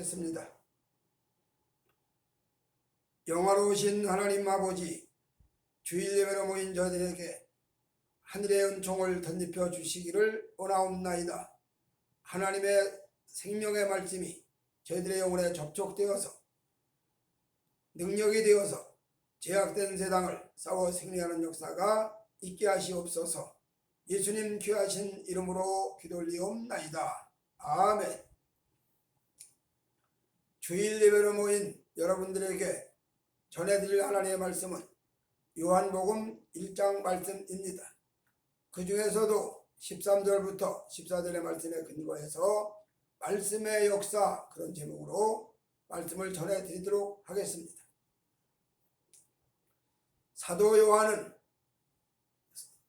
하겠습니다. 영화로우신 하나님 아버지, 주일 예배로 모인 저들에게 하늘의 은총을 덧입혀 주시기를 원하옵나이다. 하나님의 생명의 말씀이 저희들의 영혼에 접촉되어서 능력이 되어서 죄악된 세상을 싸워 승리하는 역사가 있게 하시옵소서. 예수님 귀하신 이름으로 기도 올리옵나이다. 아멘. 주일 예배로 모인 여러분들에게 전해드릴 하나님의 말씀은 요한복음 1장 말씀입니다. 그 중에서도 13절부터 14절의 말씀에 근거해서 말씀의 역사, 그런 제목으로 말씀을 전해드리도록 하겠습니다. 사도 요한은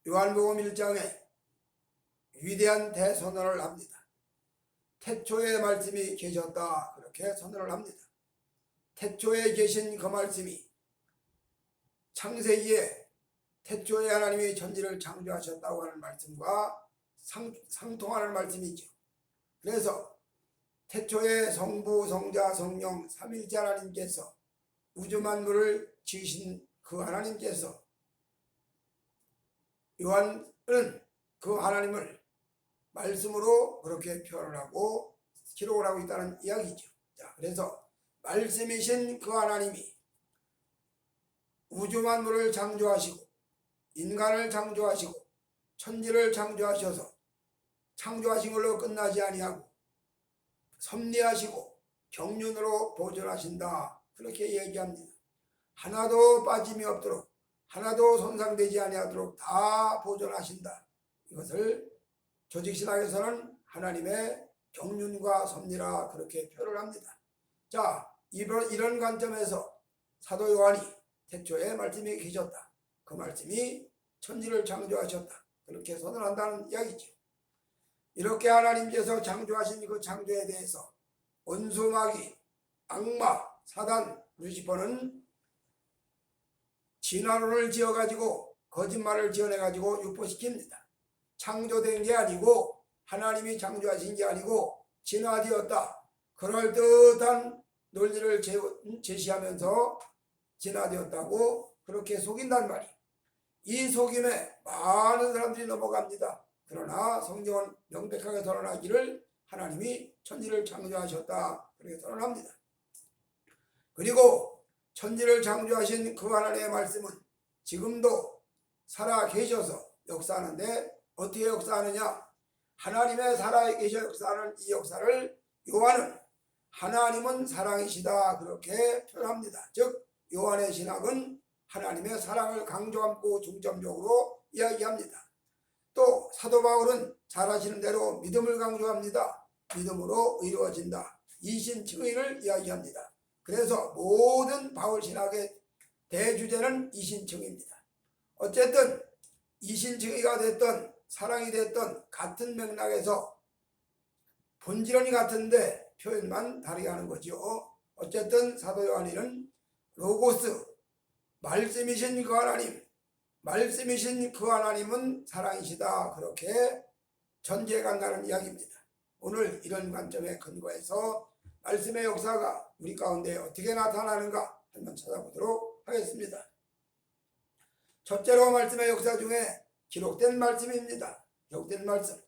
요한복음 1장에 위대한 대선언을 합니다. 태초에 말씀이 계셨다, 그렇게 선언을 합니다. 태초에 계신 그 말씀이 창세기에 태초에 하나님이 천지를 창조하셨다고 하는 말씀과 상통하는 말씀이죠. 그래서 태초에 성부, 성자, 성령 삼위일체 하나님께서 우주 만물을 지으신 그 하나님께서 요한은 그 하나님을 말씀으로 그렇게 표현을 하고 기록을 하고 있다는 이야기죠. 자, 그래서 말씀이신 그 하나님이 우주 만물을 창조하시고 인간을 창조하시고 천지를 창조하셔서 창조하신 걸로 끝나지 아니하고 섭리하시고 경륜으로 보존하신다, 그렇게 얘기합니다. 하나도 빠짐이 없도록, 하나도 손상되지 아니하도록 다 보존하신다. 이것을 조직신학에서는 하나님의 경륜과 섭리라 그렇게 표현을 합니다. 자, 이런 관점에서 사도 요한이 태초에 말씀이 계셨다, 그 말씀이 천지를 창조하셨다, 그렇게 선언한다는 이야기죠. 이렇게 하나님께서 창조하신 그 창조에 대해서 원수 마귀, 악마, 사단, 루시퍼는 진화론을 지어가지고 거짓말을 지어내가지고 유포시킵니다. 창조된 게 아니고 하나님이 창조하신 게 아니고 진화되었다, 그럴듯한 논리를 제시하면서 진화되었다고 그렇게 속인단 말이에요. 이 속임에 많은 사람들이 넘어갑니다. 그러나 성경은 명백하게 선언하기를 하나님이 천지를 창조하셨다, 그렇게 선언합니다. 그리고 천지를 창조하신 그 하나님의 말씀은 지금도 살아 계셔서 역사하는데, 어떻게 역사하느냐? 하나님의 살아계셔 역사하는 이 역사를 요한은 하나님은 사랑이시다, 그렇게 표현합니다. 즉 요한의 신학은 하나님의 사랑을 강조하고 중점적으로 이야기합니다. 또 사도 바울은 잘 아시는 대로 믿음을 강조합니다. 믿음으로 의로워진다, 이신칭의를 이야기합니다. 그래서 모든 바울 신학의 대주제는 이신칭의입니다. 어쨌든 이신칭의가 됐던 사랑이 됐던 같은 맥락에서 본질은 같은데 표현만 다르게 하는 거죠. 어쨌든 사도 요한이는 로고스, 말씀이신 그 하나님, 말씀이신 그 하나님은 사랑이시다, 그렇게 전제해간다는 이야기입니다. 오늘 이런 관점에 근거해서 말씀의 역사가 우리 가운데 어떻게 나타나는가 한번 찾아보도록 하겠습니다. 첫째로 말씀의 역사 중에 기록된 말씀입니다. 기록된 말씀.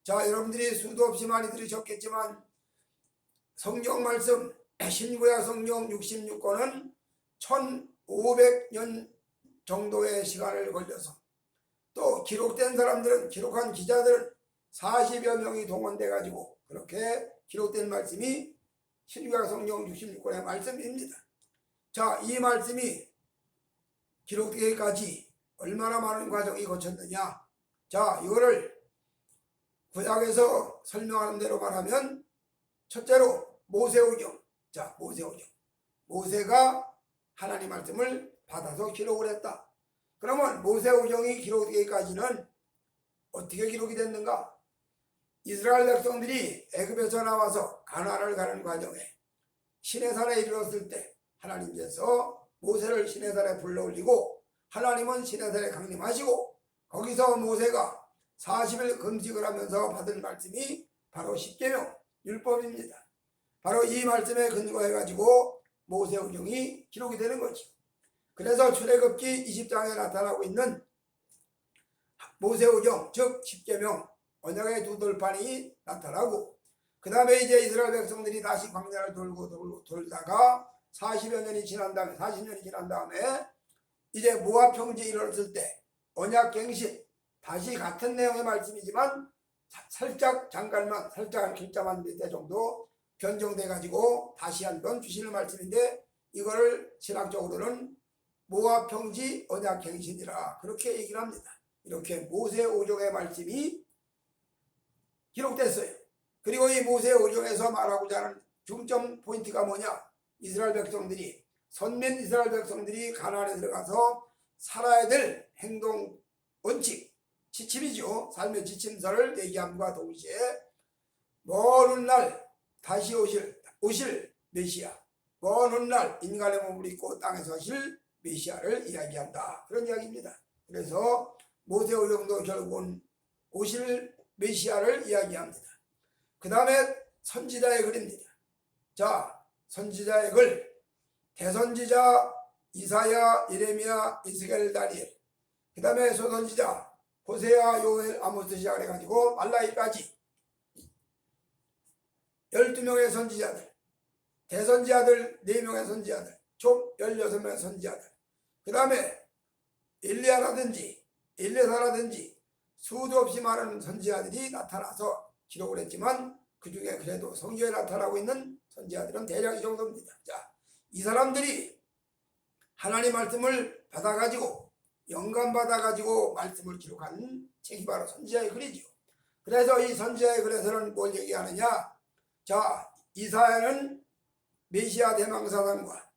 자, 여러분들이 수도 없이 많이 들으셨겠지만 성경 말씀 신구약 성경 66권은 1500년 정도의 시간을 걸려서, 또 기록된 사람들은, 기록한 기자들은 40여 명이 동원돼 가지고 그렇게 기록된 말씀이 신구약 성경 66권의 말씀입니다. 자, 이 말씀이 기록되기까지 얼마나 많은 과정이 거쳤느냐? 자, 이거를 구약에서 설명하는 대로 말하면 첫째로 모세오경. 자, 모세오경. 모세가 하나님 말씀을 받아서 기록을 했다. 그러면 모세오경이 기록되기까지는 어떻게 기록이 됐는가? 이스라엘 백성들이 애굽에서 나와서 가나안을 가는 과정에 시내산에 이르렀을 때 하나님께서 모세를 시내산에 불러올리고 하나님은 시내산에 강림하시고 거기서 모세가 40일 금식을 하면서 받은 말씀이 바로 십계명 율법입니다. 바로 이 말씀에 근거해 가지고 모세오경이 기록이 되는 거죠. 그래서 출애굽기 20장에 나타나고 있는 모세오경, 즉 십계명, 언약의 두 돌판이 나타나고, 그 다음에 이제 이스라엘 백성들이 다시 광야를 돌다가 40여 년이 지난 다음에, 40년이 지난 다음에 이제 모압 평지에 이르렀을 때 언약 갱신, 다시 같은 내용의 말씀이지만 살짝 잠깐만, 살짝 한 글자만 몇 대 정도 변경돼 가지고 다시 한번 주시는 말씀인데, 이거를 신학적으로는 모압 평지 언약 갱신이라 그렇게 얘기를 합니다. 이렇게 모세 오종의 말씀이 기록됐어요. 그리고 이 모세 오종에서 말하고자 하는 중점 포인트가 뭐냐? 이스라엘 백성들이, 선민 이스라엘 백성들이 가나안에 들어가서 살아야 될 행동 원칙, 지침이죠. 삶의 지침서를 얘기함과 동시에 먼 훗날 다시 오실 메시아, 먼 훗날 인간의 몸을 입고 땅에 서실 메시아를 이야기한다. 그런 이야기입니다. 그래서 모세오경도 결국은 오실 메시아를 이야기합니다. 그 다음에 선지자의 글입니다. 자, 선지자의 글, 대선지자 이사야, 예레미야, 에스겔, 다니엘, 그 다음에 소선지자 호세아, 요엘, 아모스 시작을 해가지고 말라기까지 12명의 선지자들, 대선지자들 4명의 선지자들, 총 16명의 선지자들, 그 다음에 엘리야라든지 엘리사라든지 수도 없이 많은 선지자들이 나타나서 기록을 했지만, 그 중에 그래도 성경에 나타나고 있는 선지자들은 대략 이 정도입니다. 자, 이 사람들이 하나님 말씀을 받아가지고 영감 받아가지고 말씀을 기록한 책이 바로 선지자의 글이죠. 그래서 이 선지자의 글에서는 뭘 얘기하느냐? 자, 이사야는 메시아 대망사상과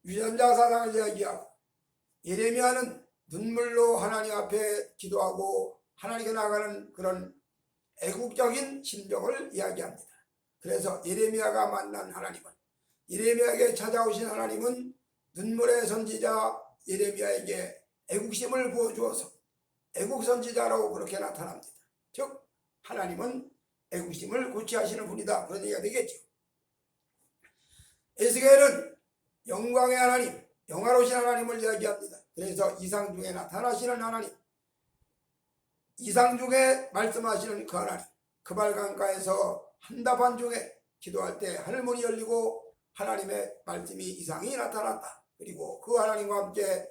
유전자 사상을 이야기하고, 예레미야는 눈물로 하나님 앞에 기도하고 하나님께 나가는 그런 애국적인 심정을 이야기합니다. 그래서 예레미야가 만난 하나님은, 예레미야에게 찾아오신 하나님은 눈물의 선지자 예레미야에게 애국심을 부어주어서 애국선지자라고 그렇게 나타납니다. 즉 하나님은 애국심을 고취하시는 분이다, 그런 얘기가 되겠죠. 에스겔은 영광의 하나님, 영화로우신 하나님을 이야기합니다. 그래서 이상 중에 나타나시는 하나님, 이상 중에 말씀하시는 그 하나님, 그발강가에서 한답한 중에 기도할 때 하늘문이 열리고 하나님의 말씀이 이상이 나타났다. 그리고 그 하나님과 함께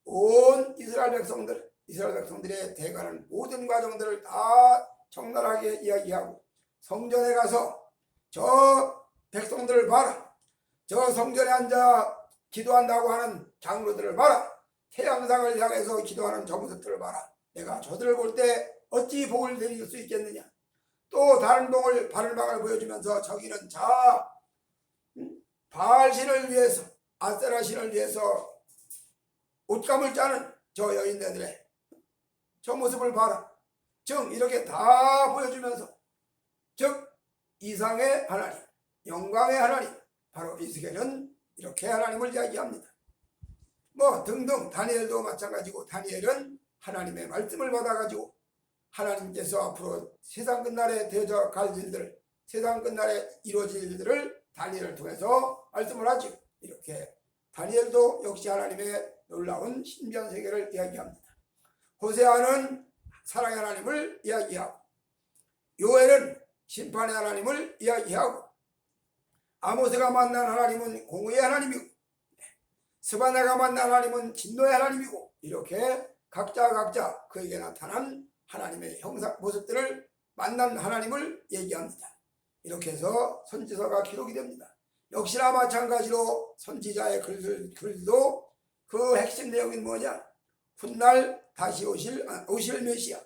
온 이스라엘 백성들의 대가는 모든 과정들을 다 적나라하게 이야기하고, 성전에 가서 저 백성들을 봐라, 저 성전에 앉아 기도한다고 하는 장로들을 봐라, 태양상을 향해서 기도하는 저 모습들을 봐라, 내가 저들을 볼 때 어찌 복을 드릴 수 있겠느냐. 또 다른 바늘방을 보여주면서 저기는 바알신을 위해서, 아세라신을 위해서 옷감을 짜는 저 여인네들의 저 모습을 봐라. 즉 이렇게 다 보여주면서, 즉 이상의 하나님, 영광의 하나님, 바로 에스겔은 이렇게 하나님을 이야기합니다. 뭐 등등, 다니엘도 마찬가지고, 다니엘은 하나님의 말씀을 받아가지고 하나님께서 앞으로 세상 끝날에 대적할 일들, 세상 끝날에 이루어질 일들을 다니엘을 통해서 말씀을 하죠. 이렇게 다니엘도 역시 하나님의 놀라운 신비한 세계를 이야기합니다. 호세아는 사랑의 하나님을 이야기하고, 요엘은 심판의 하나님을 이야기하고, 아모스가 만난 하나님은 공의의 하나님이고, 스바냐가 만난 하나님은 진노의 하나님이고, 이렇게 각자 그에게 나타난 하나님의 형상 모습들을 만난 하나님을 얘기합니다. 이렇게 해서 선지서가 기록이 됩니다. 역시나 마찬가지로 선지자의 글도 그 핵심 내용이 뭐냐? 훗날 다시 오실 메시아,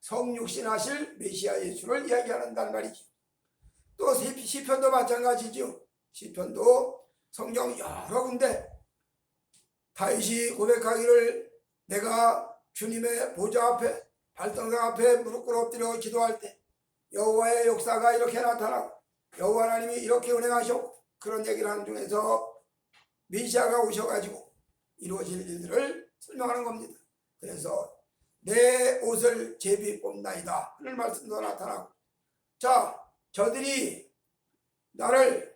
성육신하실 메시아 예수를 이야기한다는 말이죠. 또 시편도 마찬가지죠. 시편도 성경 여러 군데 다윗이 고백하기를, 내가 주님의 보좌 앞에, 발등상 앞에 무릎 꿇어 엎드려 기도할 때 여호와의 역사가 이렇게 나타나고 여호와 하나님이 이렇게 운행하셨고, 그런 얘기를 하는 중에서 메시아가 오셔가지고 이루어질 일들을 설명하는 겁니다. 그래서 내 옷을 제비 뽑나이다 하는 말씀도 나타나고, 자, 저들이 나를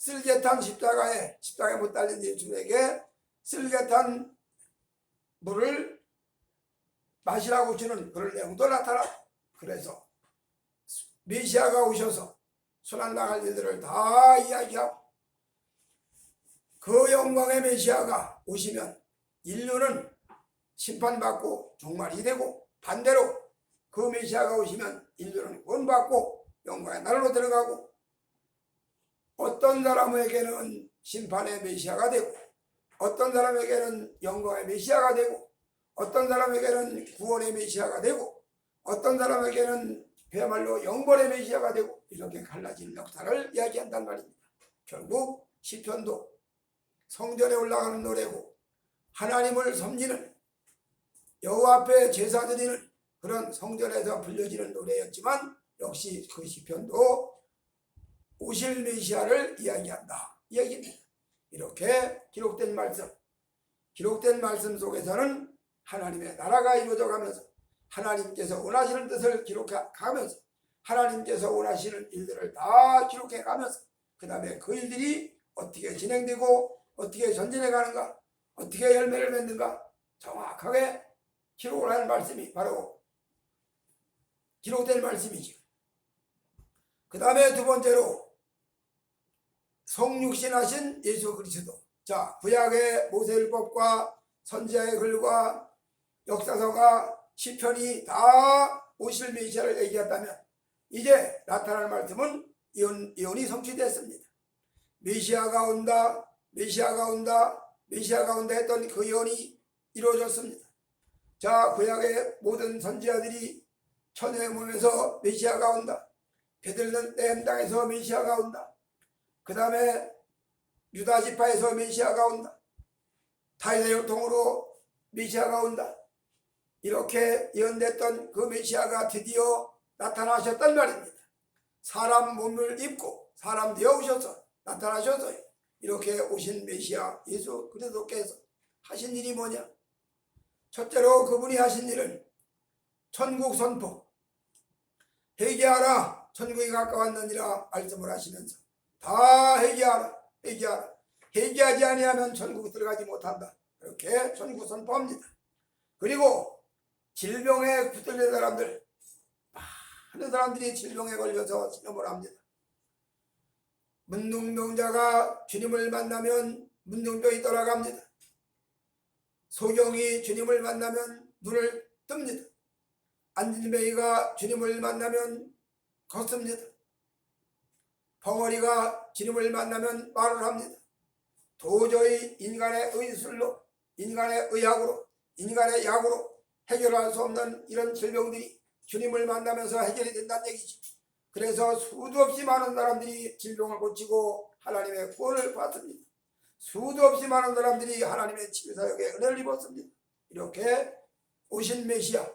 쓸개탄 십자가에 못 달린 예수에게 쓸개탄 물을 마시라고 주는 그런 내용도 나타나. 그래서 메시아가 오셔서 순환당할 일들을 다 이야기하고 그 영광의 메시아가 오시면 인류는 심판받고 종말이 되고, 반대로 그 메시아가 오시면 인류는 구원받고 영광의 나라로 들어가고, 어떤 사람에게는 심판의 메시아가 되고, 어떤 사람에게는 영광의 메시아가 되고, 어떤 사람에게는 구원의 메시아가 되고, 어떤 사람에게는 그야말로 영벌의 메시아가 되고, 이렇게 갈라진 역사를 이야기한단 말입니다. 결국 시편도 성전에 올라가는 노래고 하나님을 섬기는 여호와 앞에 제사 드리는 그런 성전에서 불려지는 노래였지만, 역시 그 시편도 오실 메시아를 이야기한다 이 얘기입니다. 이렇게 기록된 말씀 속에서는 하나님의 나라가 이루어져 가면서 하나님께서 원하시는 뜻을 기록해 가면서 하나님께서 원하시는 일들을 다 기록해 가면서 그 다음에 그 일들이 어떻게 진행되고 어떻게 전진해 가는가, 어떻게 열매를 맺는가 정확하게 기록을 하는 말씀이 바로 기록된 말씀이죠. 그 다음에 두 번째로 성육신하신 예수 그리스도. 자, 구약의 모세율법과 선지자의 글과 역사서가 시편이 다 오실 메시아를 얘기했다면, 이제 나타날 말씀은 예언이 성취됐습니다. 메시아가 온다, 메시아가 온다, 메시아가 온다 했던 그 예언이 이루어졌습니다. 자, 구약의 모든 선지자들이 천여의 몸에서 메시아가 온다, 베들레헴 땅에서 메시아가 온다, 그 다음에 유다 지파에서 메시아가 온다, 다윗의 혈통으로 메시아가 온다, 이렇게 예언됐던 그 메시아가 드디어 나타나셨단 말입니다. 사람 몸을 입고 사람 되어 오셔서 나타나셔서 이렇게 오신 메시아 예수 그리스도께서 하신 일이 뭐냐? 첫째로 그분이 하신 일은 천국 선포, 회개하라 천국이 가까웠느니라 말씀을 하시면서 다 회개하라, 회개하지 아니하면 천국 들어가지 못한다, 그렇게 천국 선포합니다. 그리고 질병에 붙들린 사람들, 많은 사람들이 질병에 걸려서 시험을 합니다. 문둥병자가 주님을 만나면 문둥병이 떠나갑니다. 소경이 주님을 만나면 눈을 뜹니다. 안진뱅이가 주님을 만나면 걷습니다. 벙어리가 주님을 만나면 말을 합니다. 도저히 인간의 의술로, 인간의 의학으로, 인간의 약으로 해결할 수 없는 이런 질병들이 주님을 만나면서 해결이 된다는 얘기죠. 그래서 수도 없이 많은 사람들이 질병을 고치고 하나님의 구원을 받습니다. 수도 없이 많은 사람들이 하나님의 치유사역에 은혜를 입었습니다. 이렇게 오신 메시아,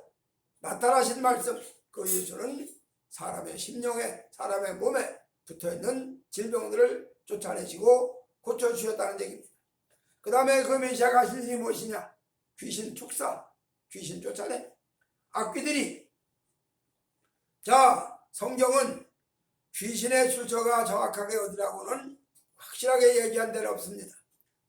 나타나신 말씀, 그 예수는 사람의 심령에, 사람의 몸에 붙어있는 질병들을 쫓아내시고 고쳐주셨다는 얘기입니다. 그 다음에 그 메시아가 하신 일이 무엇이냐? 귀신 축사, 귀신 쫓아내, 악귀들이. 자, 성경은 귀신의 출처가 정확하게 어디라고는 확실하게 얘기한 데는 없습니다.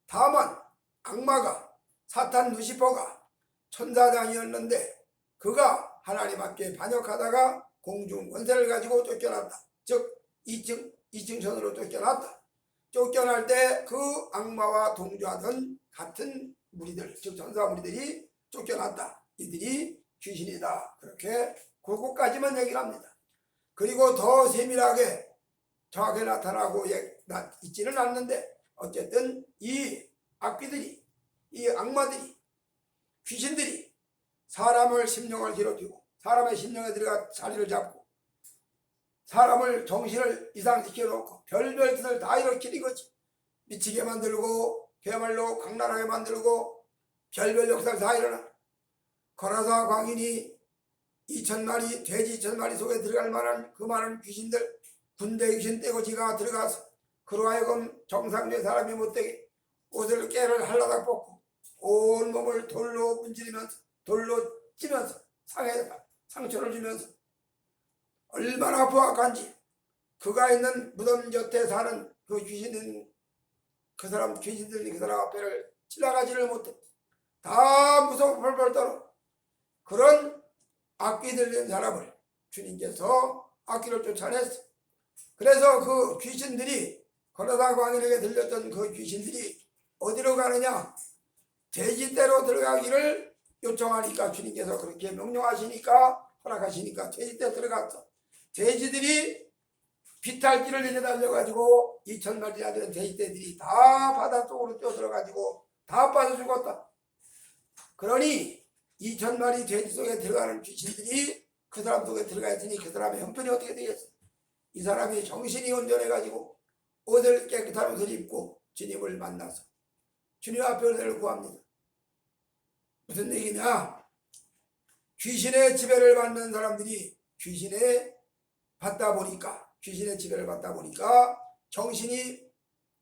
다만 악마가, 사탄 루시퍼가 천사장이었는데 그가 하나님 앞에 반역하다가 공중 권세를 가지고 쫓겨났다. 즉 이층천으로 쫓겨났다. 쫓겨날 때 그 악마와 동조하던 같은 무리들, 즉 천사 무리들이 쫓겨났다. 이들이 귀신이다. 그렇게 그것까지만 얘기를 합니다. 그리고 더 세밀하게 정확하게 나타나고 있지는 않는데, 어쨌든 이 악귀들이, 이 악마들이, 귀신들이 사람을 심령을 길어지고 사람의 심령에 들어가 자리를 잡고 사람을 정신을 이상시켜 놓고 별별 뜻을 다 일으키는 거지. 미치게 만들고 그야말로 광란하게 만들고 별별 역사를 다 일어나. 거라사 광인이 2,000마리 돼지 2,000마리 속에 들어갈 만한 그 많은 귀신들, 군대 귀신 떼고지가 들어가서 그로 하여금 정상적인 사람이 못되게 옷을 깨를 할라닥 벗고 온 몸을 돌로 문지르면서 돌로 찌면서 상처를 주면서 얼마나 부악한지, 그가 있는 무덤 곁에 사는 그 그 귀신은 그 사람 귀신들이 그 사람 앞에를 지나가지를 못해. 다 무서워 벌벌 떨어. 그런 악귀 들린 사람을 주님께서 악귀를 쫓아냈어. 그래서 그 귀신들이 걸어다 광인에게 들렸던 그 귀신들이 어디로 가느냐? 돼지떼로 들어가기를 요청하니까 주님께서 그렇게 명령하시니까 허락하시니까 돼지떼 들어갔어. 돼지들이 비탈길을 내려 달려가지고 2,000마리나 되는 돼지떼들이 다 바닷속으로 뛰어들어가지고 다 빠져 죽었다. 그러니 2,000마리 돼지 속에 들어가는 귀신들이 그 사람 속에 들어가 있으니 그 사람의 형편이 어떻게 되겠어? 이 사람이 정신이 온전해가지고 옷을 깨끗한 옷을 입고 주님을 만나서 주님 앞에 은혜를 구합니다. 무슨 얘기냐? 귀신의 지배를 받는 사람들이 귀신의 지배를 받다 보니까 정신이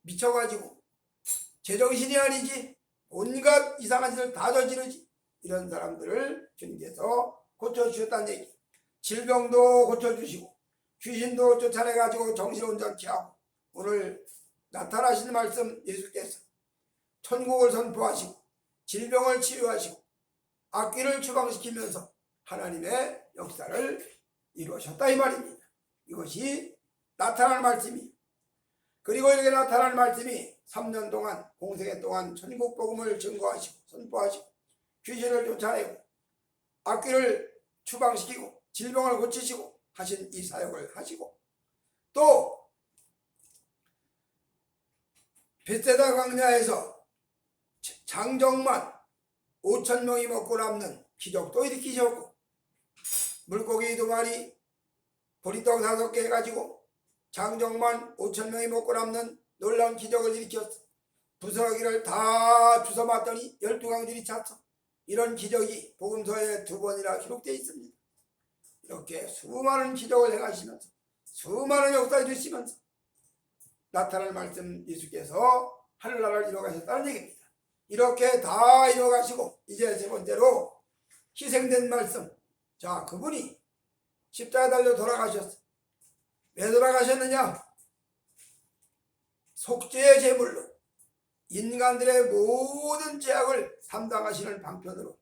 미쳐가지고 제정신이 아니지 온갖 이상한 짓을 다 저지르지. 이런 사람들을 주님께서 고쳐주셨다는 얘기. 질병도 고쳐주시고 귀신도 쫓아내가지고 정신 온전케 하고 오늘 나타나신 말씀 예수께서 천국을 선포하시고 질병을 치유하시고 악귀를 추방시키면서 하나님의 역사를 이루셨다 이 말입니다. 이것이 나타날 말씀이. 그리고 이렇게 나타날 말씀이 3년 동안 공생애 동안 천국 복음을 증거하시고 선포하시고 귀신을 쫓아내고 악귀를 추방시키고 질병을 고치시고 하신 이 사역을 하시고 또 벳세다 광야에서 장정만 5,000명이 먹고 남는 기적도 일으키셨고 물고기 2마리 보리떡 5개 해가지고 장정만 5,000명이 먹고 남는 놀라운 기적을 일으켰어. 부스러기를 다 주워 맞더니 12강줄이 찼어. 이런 기적이 복음서에 2번이나 기록되어 있습니다. 이렇게 수많은 기적을 행하시면서 수많은 역사를 주시면서 나타날 말씀 예수께서 하늘나라를 이뤄가셨다는 얘기입니다. 이렇게 다 이뤄가시고 이제 세 번째로 희생된 말씀. 자, 그분이 십자가에 달려 돌아가셨어. 왜 돌아가셨느냐? 속죄의 제물로 인간들의 모든 죄악을 담당하시는 방편으로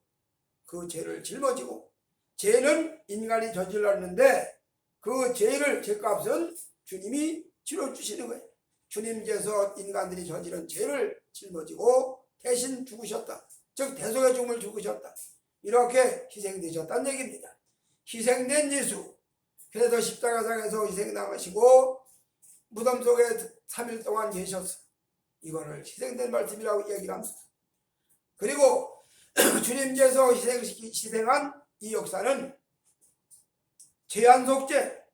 그 죄를 짊어지고 죄는 인간이 저질렀는데 그 죄를 죄값은 주님이 치러주시는 거예요. 주님께서 인간들이 저지른 죄를 짊어지고 대신 죽으셨다. 즉 대속의 죽음을 죽으셨다. 이렇게 희생되셨다는 얘기입니다. 희생된 예수. 그래서 십자가상에서 희생당하시고 무덤 속에 3일 동안 계셨어. 이거를 희생된 말씀이라고 얘기를 합니다. 그리고 주님께서 희생한 이 역사는 죄안 속죄,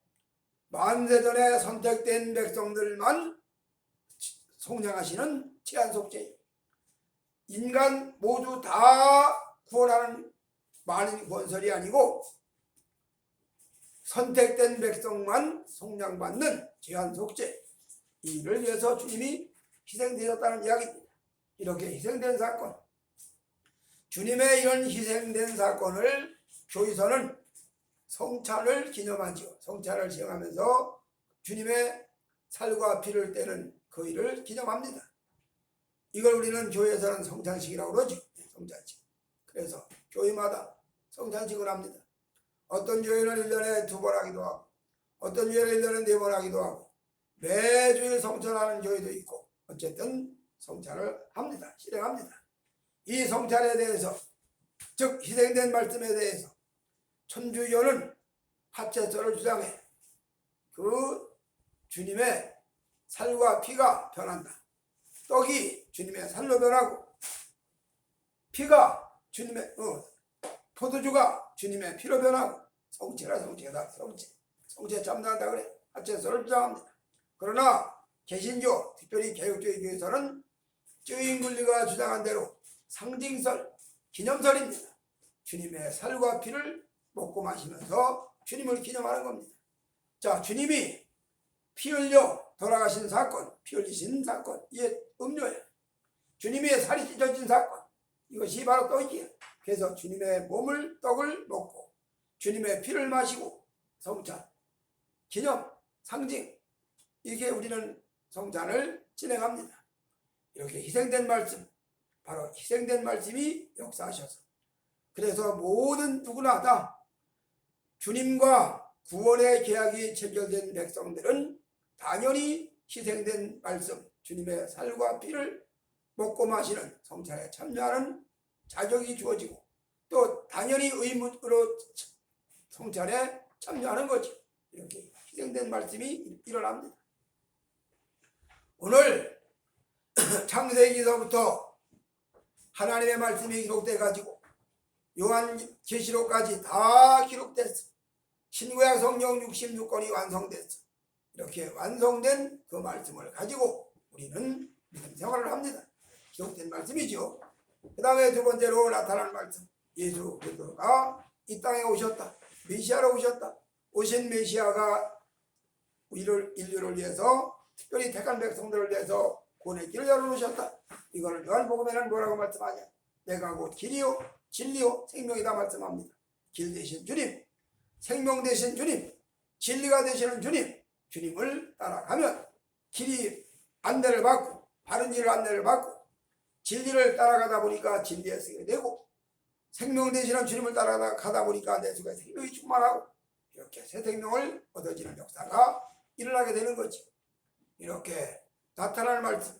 만세전에 선택된 백성들만 속량하시는 죄안 속죄. 인간 모두 다 구원하는 많은 구원설이 아니고 선택된 백성만 속량받는 죄안 속죄. 이를 위해서 주님이 희생되셨다는 이야기입니다. 이렇게 희생된 사건, 주님의 이런 희생된 사건을 교회에서는 성찬을 기념하죠. 성찬을 지정하면서 주님의 살과 피를 떼는 그 일을 기념합니다. 이걸 우리는 교회에서는 성찬식이라고 그러죠. 성찬식. 그래서 교회마다 성찬식을 합니다. 어떤 교회는 1년에 2번 하기도 하고 어떤 교회는 1년에 4번 하기도 하고 매주일 성찬하는 교회도 있고 어쨌든 성찬을 합니다. 실행합니다. 이 성찬에 대해서 즉 희생된 말씀에 대해서 천주교는 화채설을 주장해 그 주님의 살과 피가 변한다. 떡이 주님의 살로 변하고 피가 주님의 포도주가 주님의 피로 변하고 성체라 성체다. 성체 참다한다 그래. 화채설을 주장합니다. 그러나 개신교 특별히 개혁주의 교회에서는 쯔잉글리가 주장한 대로 상징설, 기념설입니다. 주님의 살과 피를 먹고 마시면서 주님을 기념하는 겁니다. 자, 주님이 피 흘려 돌아가신 사건, 피 흘리신 사건, 이게 음료예요. 주님이 살이 찢어진 사건, 이것이 바로 떡이에요. 그래서 주님의 몸을, 떡을 먹고 주님의 피를 마시고 성찬, 기념, 상징, 이게 우리는 성찬을 진행합니다. 이렇게 희생된 말씀, 바로 희생된 말씀이 역사하셔서, 그래서 모든 누구나 다 주님과 구원의 계약이 체결된 백성들은 당연히 희생된 말씀, 주님의 살과 피를 먹고 마시는 성찬에 참여하는 자격이 주어지고, 또 당연히 의무로 성찬에 참여하는 거죠. 이렇게 희생된 말씀이 일어납니다. 오늘 창세기서부터 하나님의 말씀이 기록돼 가지고 요한계시록까지 다 기록됐어. 신구약 성경 66권이 완성됐어. 이렇게 완성된 그 말씀을 가지고 우리는 믿음 생활을 합니다. 기록된 말씀이죠. 그 다음에 두 번째로 나타난 말씀, 예수 그리스도가 이 땅에 오셨다. 메시아로 오셨다. 오신 메시아가 인류를 위해서, 특별히 택한 백성들을 위해서 구원의 길을 열어놓으셨다. 이거를 요한복음에는 뭐라고 말씀하냐? 내가 곧 길이요 진리요 생명이다 말씀합니다. 길 되신 주님, 생명 되신 주님, 진리가 되시는 주님, 주님을 따라가면 길이 안내를 받고, 바른 길을 안내를 받고, 진리를 따라가다 보니까 진리에 서게 되고, 생명 되시는 주님을 따라가다 보니까 내 속에 생명이 충만하고, 이렇게 새 생명을 얻어지는 역사가 일어나게 되는 거지. 이렇게 나타날 말씀,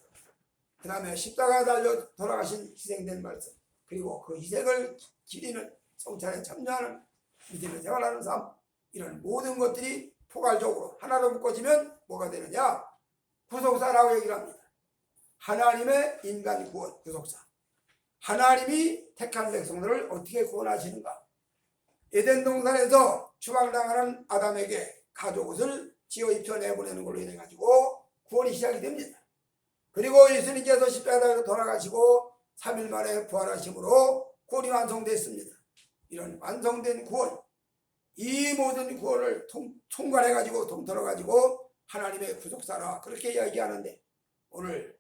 그 다음에 십자가에 달려 돌아가신 희생된 말씀, 그리고 그 희생을 기리는 성찬에 참여하는 믿음의 생활하는 삶, 이런 모든 것들이 포괄적으로 하나로 묶어지면 뭐가 되느냐? 구속사라고 얘기를 합니다. 하나님의 인간 구원, 구속사. 하나님이 택한 백성들을 어떻게 구원하시는가? 에덴 동산에서 추방당하는 아담에게 가족옷을 지어 입혀 내보내는 걸로 인해 가지고 구원이 시작이 됩니다. 그리고 예수님께서 십자가에 돌아가시고 3일 만에 부활하심으로 구원이 완성됐습니다. 이런 완성된 구원, 이 모든 구원을 총괄해 가지고 통틀어 가지고 하나님의 구속사라, 그렇게 이야기하는데, 오늘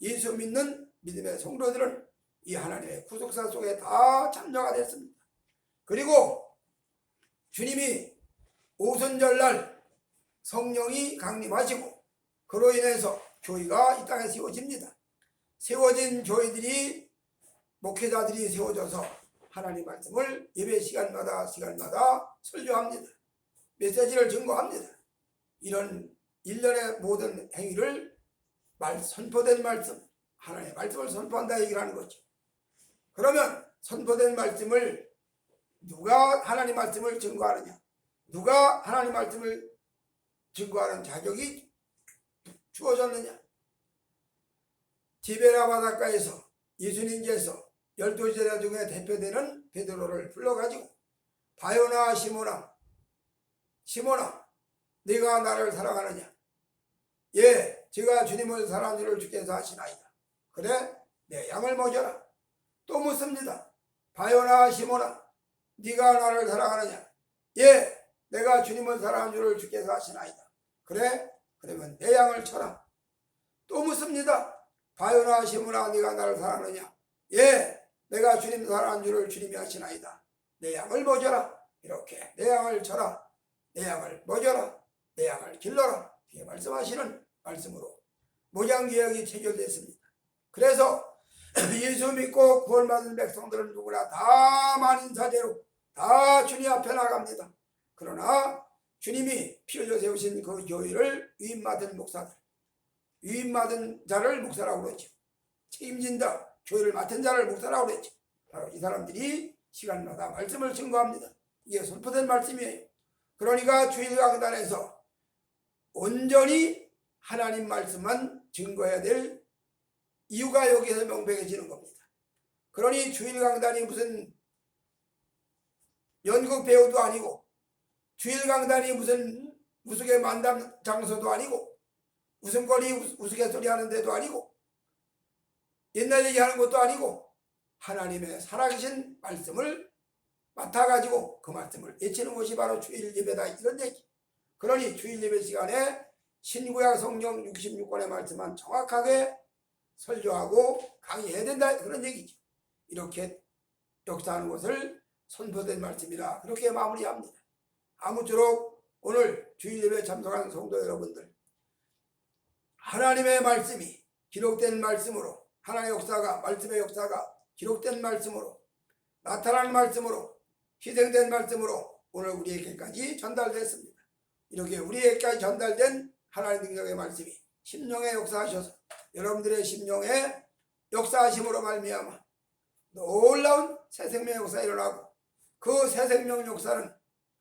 예수 믿는 믿음의 성도들은 이 하나님의 구속사 속에 다 참여가 됐습니다. 그리고 주님이 오순절날 성령이 강림하시고, 그로 인해서 교회가 이 땅에 세워집니다. 세워진 교회들이, 목회자들이 세워져서 하나님 말씀을 예배 시간마다 설교합니다. 메시지를 증거합니다. 이런 일련의 모든 행위를 선포된 말씀, 하나님의 말씀을 선포한다 얘기를 하는 거죠. 그러면 선포된 말씀을 누가 하나님 말씀을 증거하느냐? 누가 하나님 말씀을 증거하는 자격이 주어졌느냐? 디베라 바닷가에서 예수님께서 12제자 중에 대표되는 베드로를 불러가지고, 바요나 시몬아 네가 나를 사랑하느냐? 예, 제가 주님을 사랑하는 줄을 주께서 아시나이다. 그래, 내 양을 먹여라. 또 묻습니다. 바요나 시몬아 네가 나를 사랑하느냐? 예, 내가 주님을 사랑하는 줄을 주께서 아시나이다. 그래, 그러면 내 양을 쳐라. 또 묻습니다. 바요나 시몬아 네가 나를 사랑하느냐? 예, 내가 주님 사랑하는 줄을 주님이 아시나이다. 내 양을 먹여라. 이렇게 내 양을 쳐라, 내 양을 먹여라, 내 양을 길러라, 이렇게 말씀하시는 말씀으로 모장계약이 체결됐습니다. 그래서 예수 믿고 구원받은 백성들은 누구나 다 만인사제로 다 주님 앞에 나갑니다. 그러나 주님이 피 흘려 세우신 그 교회를 위임받은 목사들, 위임받은 자를 목사라고 그러죠. 책임진다, 교회를 맡은 자를 목사라고 그러죠. 바로 이 사람들이 시간마다 말씀을 증거합니다. 이게 선포된 말씀이에요. 그러니까 주일 강단에서 온전히 하나님 말씀만 증거해야 될 이유가 여기에서 명백해지는 겁니다. 그러니 주일 강단이 무슨 연극 배우도 아니고, 주일 강단이 무슨 우스개 만담 장소도 아니고, 웃음거리 우스갯소리 하는 데도 아니고, 옛날 얘기하는 것도 아니고, 하나님의 살아계신 말씀을 맡아가지고 그 말씀을 외치는 것이 바로 주일 예배다, 이런 얘기. 그러니 주일 예배 시간에 신구약 성경 66권의 말씀만 정확하게 설교하고 강의해야 된다, 그런 얘기죠. 이렇게 역사하는 것을 선포된 말씀이라 그렇게 마무리합니다. 아무쪼록 오늘 주일 예배 참석하는 성도 여러분들, 하나님의 말씀이 기록된 말씀으로, 하나님의 역사가, 말씀의 역사가 기록된 말씀으로, 나타난 말씀으로, 희생된 말씀으로 오늘 우리에게까지 전달됐습니다. 이렇게 우리에게까지 전달된 하나님 능력의 말씀이 심령에 역사하셔서 여러분들의 심령에 역사하심으로 말미암아 놀라운 새 생명의 역사가 일어나고, 그 새 생명 역사는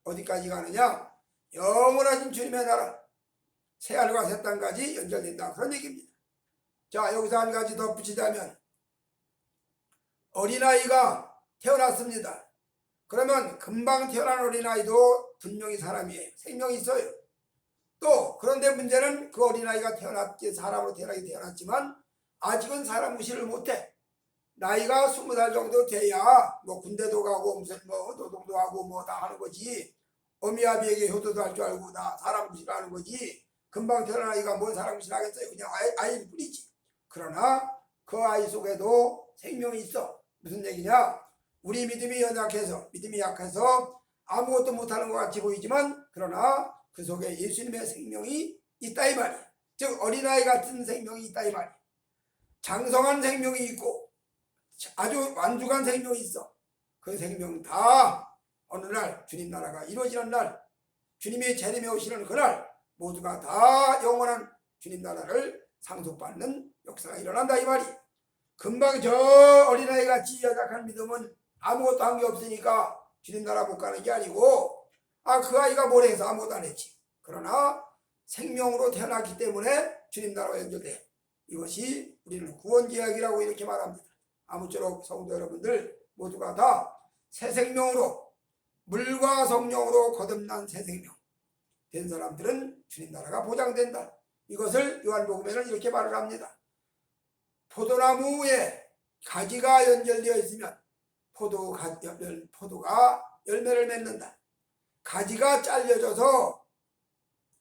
어디까지 가느냐? 영원하신 주님의 나라, 새하늘과 새 땅까지 연결된다, 그런 얘기입니다. 자, 여기서 한 가지 덧붙이자면, 어린아이가 태어났습니다. 그러면 금방 태어난 어린아이도 분명히 사람이에요. 생명이 있어요. 또 그런데 문제는 그 어린아이가 사람으로 태어났지만 아직은 사람 무시를 못해. 나이가 20살 정도 돼야 뭐 군대도 가고 무슨 뭐 노동도 하고 뭐 다 하는 거지. 어미아비에게 효도도 할 줄 알고 다 사람 무시를 하는 거지. 금방 태어난 아이가 뭔 사람 무시를 하겠어요. 그냥 아이일 뿐이지. 그러나 그 아이 속에도 생명이 있어. 무슨 얘기냐? 우리 믿음이 약해서 아무것도 못하는 것 같이 보이지만, 그러나 그 속에 예수님의 생명이 있다 이 말이야. 즉 어린아이 같은 생명이 있다 이 말이야. 장성한 생명이 있고 아주 완중한 생명이 있어. 그 생명 다 어느 날 주님 나라가 이루어지는 날, 주님이 재림에 오시는 그날 모두가 다 영원한 주님 나라를 상속받는 역사가 일어난다 이 말이. 금방 저 어린아이 같이 연약한 믿음은 아무것도 한 게 없으니까 주님 나라 못 가는 게 아니고, 그 아이가 뭘 해서 아무것도 안 했지. 그러나 생명으로 태어났기 때문에 주님 나라와 연결돼. 이것이 우리는 구원계약이라고 이렇게 말합니다. 아무쪼록 성도 여러분들 모두가 다 새 생명으로, 물과 성령으로 거듭난 새 생명 된 사람들은 주님 나라가 보장된다. 이것을 요한복음에는 이렇게 말을 합니다. 포도나무에 가지가 연결되어 있으면 포도가 열매를 맺는다. 가지가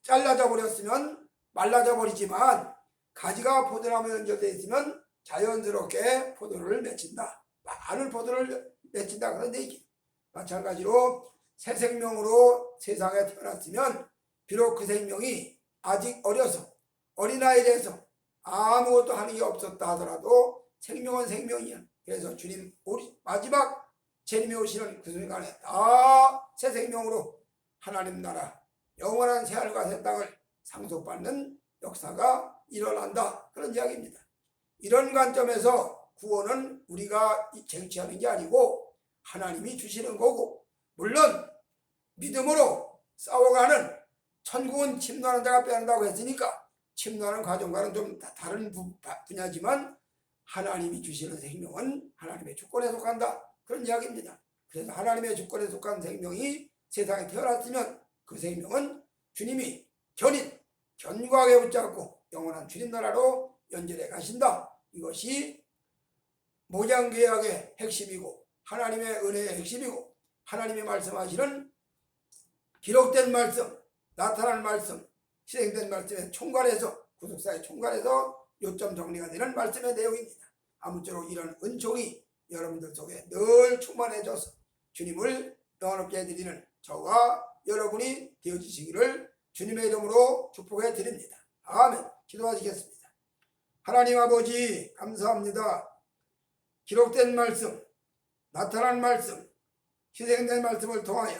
잘라져 버렸으면 말라져 버리지만, 가지가 포도나무에 연결되어 있으면 자연스럽게 포도를 맺힌다. 많은 포도를 맺힌다, 그런 얘기. 마찬가지로 새 생명으로 세상에 태어났으면 비록 그 생명이 아직 어려서 어린아이라서 아무것도 하는 게 없었다 하더라도 생명은 생명이야. 그래서 주님 마지막 재림에 오시는 그 순간에 다 새 생명으로 하나님 나라 영원한 새하늘과 새 땅을 상속받는 역사가 일어난다, 그런 이야기입니다. 이런 관점에서 구원은 우리가 쟁취하는 게 아니고 하나님이 주시는 거고, 물론 믿음으로 싸워가는, 천국은 침노하는 자가 빼앗는다고 했으니까 침노하는 과정과는 좀 다른 분야지만 하나님이 주시는 생명은 하나님의 주권에 속한다, 그런 이야기입니다. 그래서 하나님의 주권에 속한 생명이 세상에 태어났으면 그 생명은 주님이 견고하게 붙잡고 영원한 주님 나라로 연결해 가신다. 이것이 모장계약의 핵심이고 하나님의 은혜의 핵심이고, 하나님이 말씀하시는 기록된 말씀, 나타난 말씀, 희생된 말씀의 총괄해서, 구속사의 총괄해서 요점 정리가 되는 말씀의 내용입니다. 아무쪼록 이런 은총이 여러분들 속에 늘 충만해져서 주님을 영원롭게 해드리는 저와 여러분이 되어주시기를 주님의 이름으로 축복해 드립니다. 아멘. 기도하시겠습니다. 하나님 아버지, 감사합니다. 기록된 말씀, 나타난 말씀, 희생된 말씀을 통하여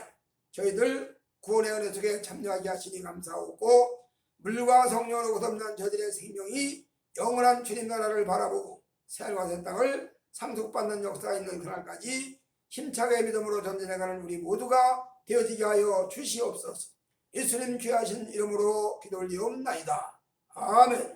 저희들 구원의 은혜 속에 참여하게 하시니 감사하고, 물과 성령으로 거듭난 저들의 생명이 영원한 주님 나라를 바라보고 새하늘과 새 땅을 상속받는 역사가 있는 그날까지 힘차게 믿음으로 전진해가는 우리 모두가 되어지게 하여 주시옵소서. 예수님 귀하신 이름으로 기도 올리옵나이다. 아멘.